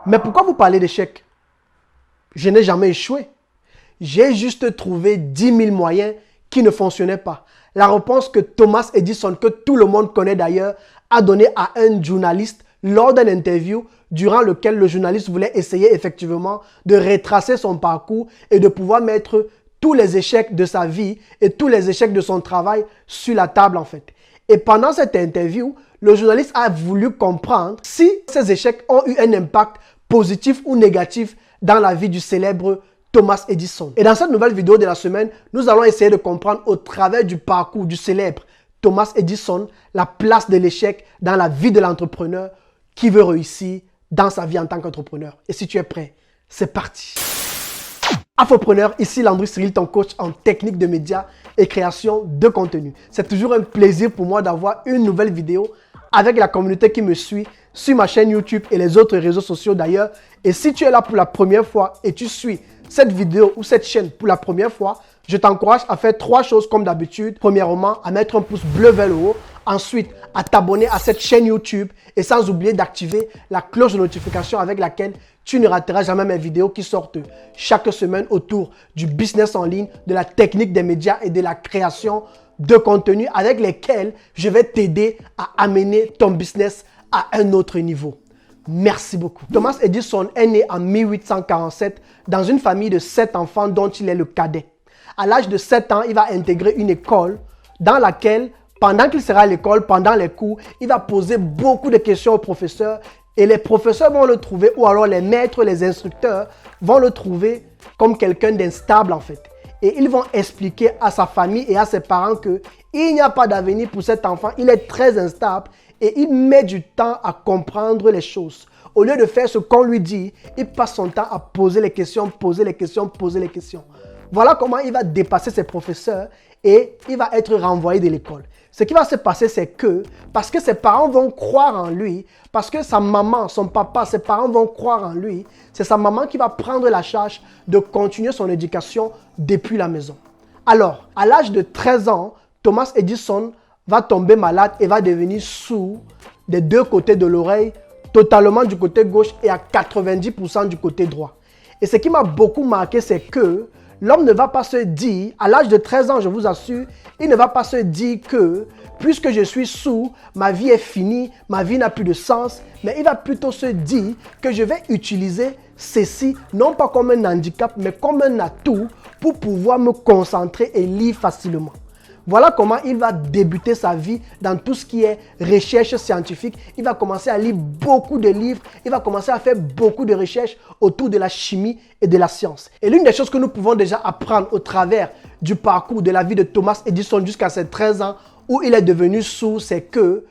Mais pourquoi vous parlez d'échec? Je n'ai jamais échoué. J'ai juste trouvé 10 000 moyens qui ne fonctionnaient pas. La réponse que Thomas Edison, que tout le monde connaît d'ailleurs, a donnée à un journaliste lors d'une interview durant lequel le journaliste voulait essayer effectivement de retracer son parcours et de pouvoir mettre tous les échecs de sa vie et tous les échecs de son travail sur la table en fait. Et pendant cette interview, le journaliste a voulu comprendre si ces échecs ont eu un impact positif ou négatif dans la vie du célèbre Thomas Edison. Et dans cette nouvelle vidéo de la semaine, nous allons essayer de comprendre au travers du parcours du célèbre Thomas Edison la place de l'échec dans la vie de l'entrepreneur qui veut réussir dans sa vie en tant qu'entrepreneur. Et si tu es prêt, c'est parti. Infopreneur, ici Landry Cyril, ton coach en technique de médias et création de contenu. C'est toujours un plaisir pour moi d'avoir une nouvelle vidéo avec la communauté qui me suit sur ma chaîne YouTube et les autres réseaux sociaux d'ailleurs. Et si tu es là pour la première fois et tu suis cette vidéo ou cette chaîne pour la première fois, je t'encourage à faire 3 choses comme d'habitude. Premièrement, à mettre un pouce bleu vers le haut. Ensuite, à t'abonner à cette chaîne YouTube et sans oublier d'activer la cloche de notification avec laquelle tu ne rateras jamais mes vidéos qui sortent chaque semaine autour du business en ligne, de la technique des médias et de la création de contenu avec lesquels je vais t'aider à amener ton business à un autre niveau. Merci beaucoup. Thomas Edison est né en 1847 dans une famille de 7 enfants dont il est le cadet. À l'âge de 7 ans, il va intégrer une école dans laquelle, pendant qu'il sera à l'école, pendant les cours, il va poser beaucoup de questions aux professeurs et les professeurs vont le trouver, ou alors les maîtres, les instructeurs vont le trouver comme quelqu'un d'instable en fait. Et ils vont expliquer à sa famille et à ses parents qu'il n'y a pas d'avenir pour cet enfant, il est très instable et il met du temps à comprendre les choses. Au lieu de faire ce qu'on lui dit, il passe son temps à poser les questions, poser les questions, poser les questions. Voilà comment il va dépasser ses professeurs et il va être renvoyé de l'école. Ce qui va se passer, c'est que, parce que ses parents vont croire en lui, parce que sa maman, son papa, ses parents vont croire en lui, c'est sa maman qui va prendre la charge de continuer son éducation depuis la maison. Alors, à l'âge de 13 ans, Thomas Edison va tomber malade et va devenir sourd des 2 côtés de l'oreille, totalement du côté gauche et à 90% du côté droit. Et ce qui m'a beaucoup marqué, c'est que l'homme ne va pas se dire, à l'âge de 13 ans, je vous assure, il ne va pas se dire que, puisque je suis sourd, ma vie est finie, ma vie n'a plus de sens, mais il va plutôt se dire que je vais utiliser ceci, non pas comme un handicap, mais comme un atout pour pouvoir me concentrer et lire facilement. Voilà comment il va débuter sa vie dans tout ce qui est recherche scientifique. Il va commencer à lire beaucoup de livres. Il va commencer à faire beaucoup de recherches autour de la chimie et de la science. Et l'une des choses que nous pouvons déjà apprendre au travers du parcours de la vie de Thomas Edison jusqu'à ses 13 ans où il est devenu sourd, c'est que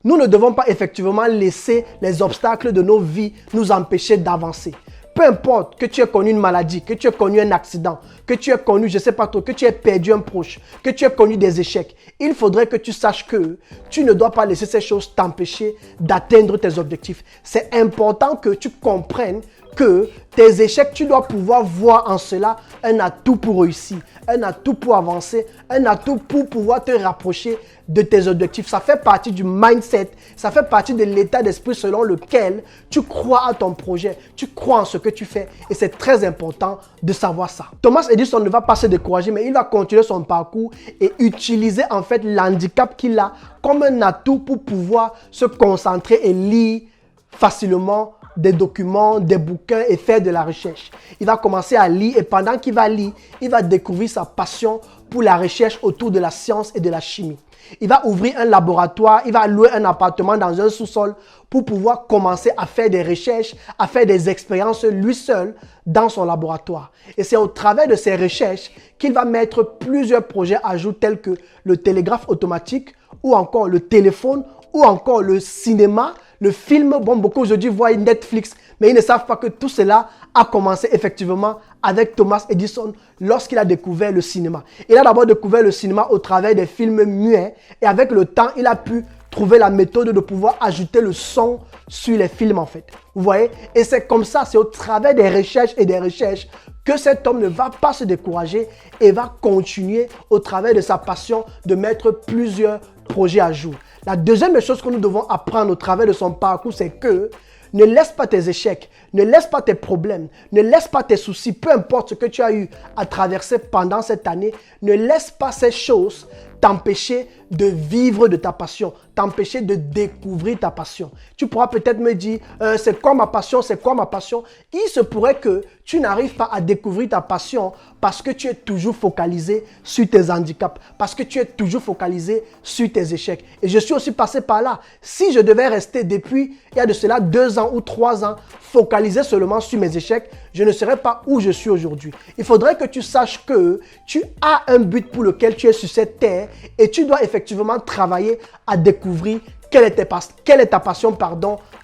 nous ne devons pas effectivement laisser les obstacles de nos vies nous empêcher d'avancer. Peu importe que tu aies connu une maladie, que tu aies connu un accident, que tu aies connu, je ne sais pas trop, que tu aies perdu un proche, que tu aies connu des échecs, il faudrait que tu saches que tu ne dois pas laisser ces choses t'empêcher d'atteindre tes objectifs. C'est important que tu comprennes que tes échecs, tu dois pouvoir voir en cela un atout pour réussir, un atout pour avancer, un atout pour pouvoir te rapprocher de tes objectifs. Ça fait partie du mindset, ça fait partie de l'état d'esprit selon lequel tu crois à ton projet, tu crois en ce que tu fais et c'est très important de savoir ça. Thomas Edison ne va pas se décourager, mais il va continuer son parcours et utiliser en fait l'handicap qu'il a comme un atout pour pouvoir se concentrer et lire facilement des documents, des bouquins et faire de la recherche. Il va commencer à lire et pendant qu'il va lire, il va découvrir sa passion pour la recherche autour de la science et de la chimie. Il va ouvrir un laboratoire, il va louer un appartement dans un sous-sol pour pouvoir commencer à faire des recherches, à faire des expériences lui seul dans son laboratoire. Et c'est au travers de ces recherches qu'il va mettre plusieurs projets à jour tels que le télégraphe automatique ou encore le téléphone ou encore le cinéma, le film. Bon, beaucoup aujourd'hui voient Netflix, mais ils ne savent pas que tout cela a commencé effectivement avec Thomas Edison lorsqu'il a découvert le cinéma. Il a d'abord découvert le cinéma au travers des films muets et avec le temps, il a pu trouver la méthode de pouvoir ajouter le son sur les films en fait. Vous voyez? Et c'est comme ça, c'est au travers des recherches et des recherches que cet homme ne va pas se décourager et va continuer au travers de sa passion de mettre plusieurs projets à jour. La deuxième chose que nous devons apprendre au travers de son parcours, c'est que Ne laisse pas tes échecs, ne laisse pas tes problèmes, ne laisse pas tes soucis, peu importe ce que tu as eu à traverser pendant cette année, ne laisse pas ces choses t'empêcher de vivre de ta passion, t'empêcher de découvrir ta passion. Tu pourras peut-être me dire, c'est quoi ma passion, c'est quoi ma passion? Il se pourrait que tu n'arrives pas à découvrir ta passion parce que tu es toujours focalisé sur tes handicaps, parce que tu es toujours focalisé sur tes échecs. Et je suis aussi passé par là. Si je devais rester depuis, il y a de cela 2 ans ou 3 ans, focalisé seulement sur mes échecs, je ne serais pas où je suis aujourd'hui. Il faudrait que tu saches que tu as un but pour lequel tu es sur cette terre et tu dois effectivement travailler à découvrir quelle est ta passion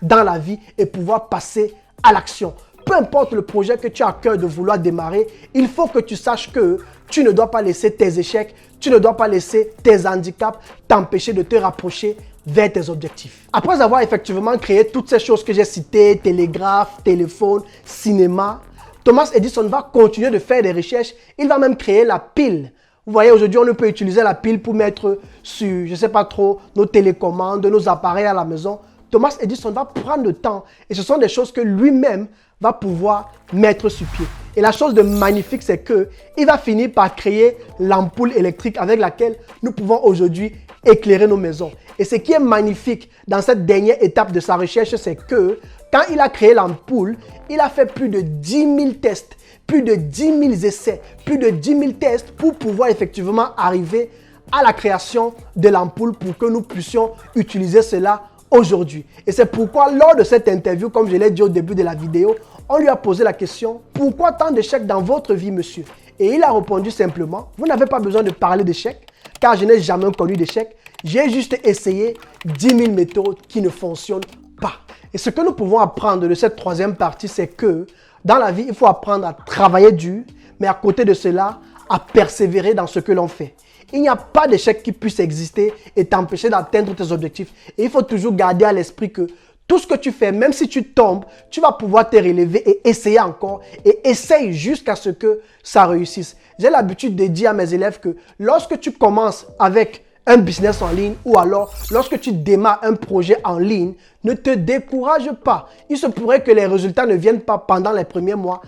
dans la vie et pouvoir passer à l'action. Peu importe le projet que tu as à cœur de vouloir démarrer, il faut que tu saches que tu ne dois pas laisser tes échecs, tu ne dois pas laisser tes handicaps t'empêcher de te rapprocher vers tes objectifs. Après avoir effectivement créé toutes ces choses que j'ai citées, télégraphe, téléphone, cinéma, Thomas Edison va continuer de faire des recherches. Il va même créer la pile. Vous voyez, aujourd'hui, on peut utiliser la pile pour mettre sur, je ne sais pas trop, nos télécommandes, nos appareils à la maison. Thomas Edison va prendre le temps et ce sont des choses que lui-même va pouvoir mettre sur pied. Et la chose de magnifique, c'est qu'il va finir par créer l'ampoule électrique avec laquelle nous pouvons aujourd'hui éclairer nos maisons. Et ce qui est magnifique dans cette dernière étape de sa recherche, c'est que quand il a créé l'ampoule, il a fait plus de 10 000 tests, plus de 10 000 essais, plus de 10 000 tests pour pouvoir effectivement arriver à la création de l'ampoule pour que nous puissions utiliser cela aujourd'hui. Et c'est pourquoi lors de cette interview, comme je l'ai dit au début de la vidéo, on lui a posé la question « Pourquoi tant d'échecs dans votre vie, monsieur ?» Et il a répondu simplement « Vous n'avez pas besoin de parler d'échecs, car je n'ai jamais connu d'échecs. J'ai juste essayé 10 000 méthodes qui ne fonctionnent pas. » Et ce que nous pouvons apprendre de cette troisième partie, c'est que dans la vie, il faut apprendre à travailler dur, mais à côté de cela, à persévérer dans ce que l'on fait. Il n'y a pas d'échec qui puisse exister et t'empêcher d'atteindre tes objectifs. Et il faut toujours garder à l'esprit que tout ce que tu fais, même si tu tombes, tu vas pouvoir te relever et essayer encore. Et essaye jusqu'à ce que ça réussisse. J'ai l'habitude de dire à mes élèves que lorsque tu commences avec un business en ligne ou alors lorsque tu démarres un projet en ligne, ne te décourage pas. Il se pourrait que les résultats ne viennent pas pendant les premiers mois.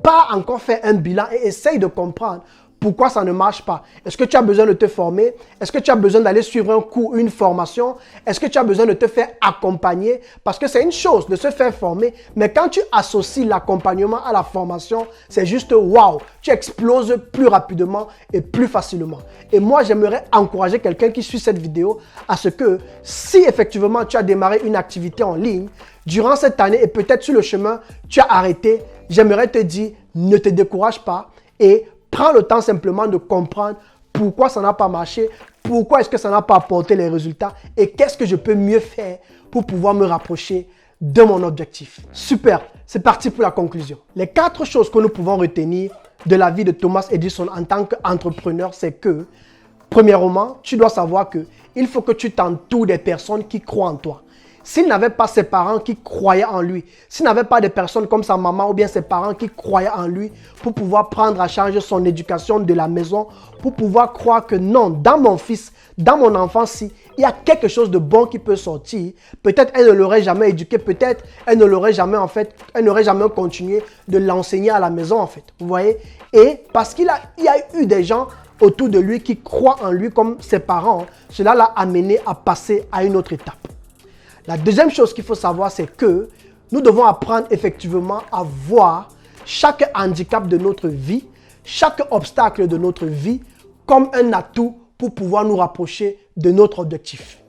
Pas encore faire un bilan et essaye de comprendre pourquoi ça ne marche pas. Est-ce que tu as besoin de te former? Est-ce que tu as besoin d'aller suivre un cours, une formation? Est-ce que tu as besoin de te faire accompagner? Parce que c'est une chose de se faire former, mais quand tu associes l'accompagnement à la formation, c'est juste waouh! Tu exploses plus rapidement et plus facilement. Et moi, j'aimerais encourager quelqu'un qui suit cette vidéo à ce que si effectivement tu as démarré une activité en ligne, durant cette année et peut-être sur le chemin, tu as arrêté, j'aimerais te dire, ne te décourage pas et prends le temps simplement de comprendre pourquoi ça n'a pas marché, pourquoi est-ce que ça n'a pas apporté les résultats et qu'est-ce que je peux mieux faire pour pouvoir me rapprocher de mon objectif. Super, c'est parti pour la conclusion. Les 4 choses que nous pouvons retenir de la vie de Thomas Edison en tant qu'entrepreneur, c'est que, premièrement, tu dois savoir qu'il faut que tu t'entoures des personnes qui croient en toi. S'il n'avait pas ses parents qui croyaient en lui, s'il n'avait pas des personnes comme sa maman ou bien ses parents qui croyaient en lui pour pouvoir prendre à charge son éducation de la maison, pour pouvoir croire que non, dans mon fils, dans mon enfant, si il y a quelque chose de bon qui peut sortir, peut-être elle ne l'aurait jamais éduqué, peut-être elle ne l'aurait jamais elle n'aurait jamais continué de l'enseigner à la maison en fait. Vous voyez? Et parce il y a eu des gens autour de lui qui croient en lui comme ses parents, cela l'a amené à passer à une autre étape. La deuxième chose qu'il faut savoir, c'est que nous devons apprendre effectivement à voir chaque handicap de notre vie, chaque obstacle de notre vie comme un atout pour pouvoir nous rapprocher de notre objectif.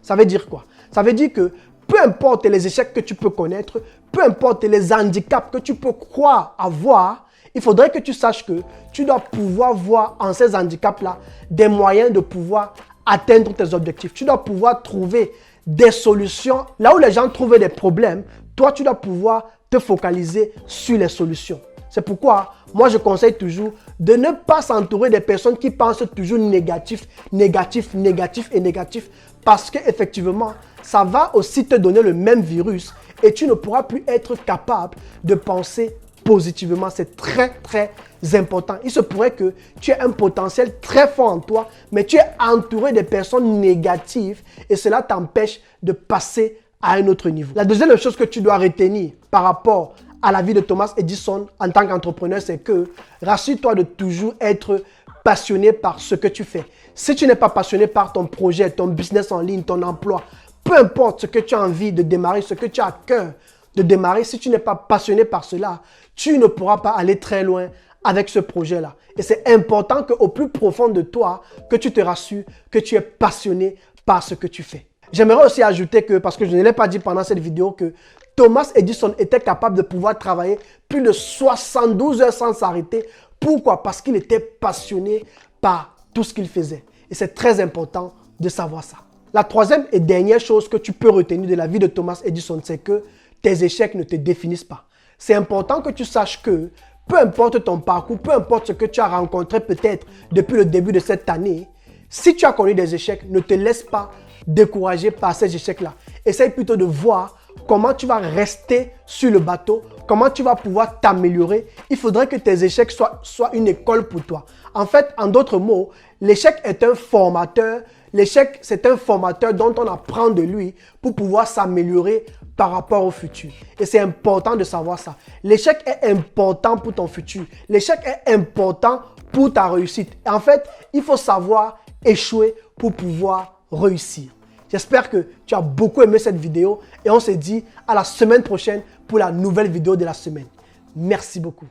Ça veut dire quoi? Ça veut dire que peu importe les échecs que tu peux connaître, peu importe les handicaps que tu peux croire avoir, il faudrait que tu saches que tu dois pouvoir voir en ces handicaps-là des moyens de pouvoir atteindre tes objectifs. Tu dois pouvoir trouver des solutions. Là où les gens trouvent des problèmes, toi, tu dois pouvoir te focaliser sur les solutions. C'est pourquoi, moi, je conseille toujours de ne pas s'entourer des personnes qui pensent toujours négatif, négatif, négatif et négatif. Parce qu'effectivement, ça va aussi te donner le même virus et tu ne pourras plus être capable de penser positivement. C'est très, très important. Il se pourrait que tu aies un potentiel très fort en toi, mais tu es entouré de personnes négatives et cela t'empêche de passer à un autre niveau. La deuxième chose que tu dois retenir par rapport à la vie de Thomas Edison en tant qu'entrepreneur, c'est que rassure-toi de toujours être passionné par ce que tu fais. Si tu n'es pas passionné par ton projet, ton business en ligne, ton emploi, peu importe ce que tu as envie de démarrer, ce que tu as à cœur de démarrer, si tu n'es pas passionné par cela, tu ne pourras pas aller très loin avec ce projet-là. Et c'est important qu'au plus profond de toi, que tu te rassures, que tu es passionné par ce que tu fais. J'aimerais aussi ajouter que, parce que je ne l'ai pas dit pendant cette vidéo, que Thomas Edison était capable de pouvoir travailler plus de 72 heures sans s'arrêter. Pourquoi? Parce qu'il était passionné par tout ce qu'il faisait. Et c'est très important de savoir ça. La troisième et dernière chose que tu peux retenir de la vie de Thomas Edison, c'est que tes échecs ne te définissent pas. C'est important que tu saches que peu importe ton parcours, peu importe ce que tu as rencontré peut-être depuis le début de cette année, si tu as connu des échecs, ne te laisse pas décourager par ces échecs-là. Essaye plutôt de voir comment tu vas rester sur le bateau, comment tu vas pouvoir t'améliorer. Il faudrait que tes échecs soient une école pour toi. En fait, en d'autres mots, l'échec est un formateur. L'échec, c'est un formateur dont on apprend de lui pour pouvoir s'améliorer par rapport au futur. Et c'est important de savoir ça. L'échec est important pour ton futur. L'échec est important pour ta réussite. Et en fait, il faut savoir échouer pour pouvoir réussir. J'espère que tu as beaucoup aimé cette vidéo et on se dit à la semaine prochaine pour la nouvelle vidéo de la semaine. Merci beaucoup.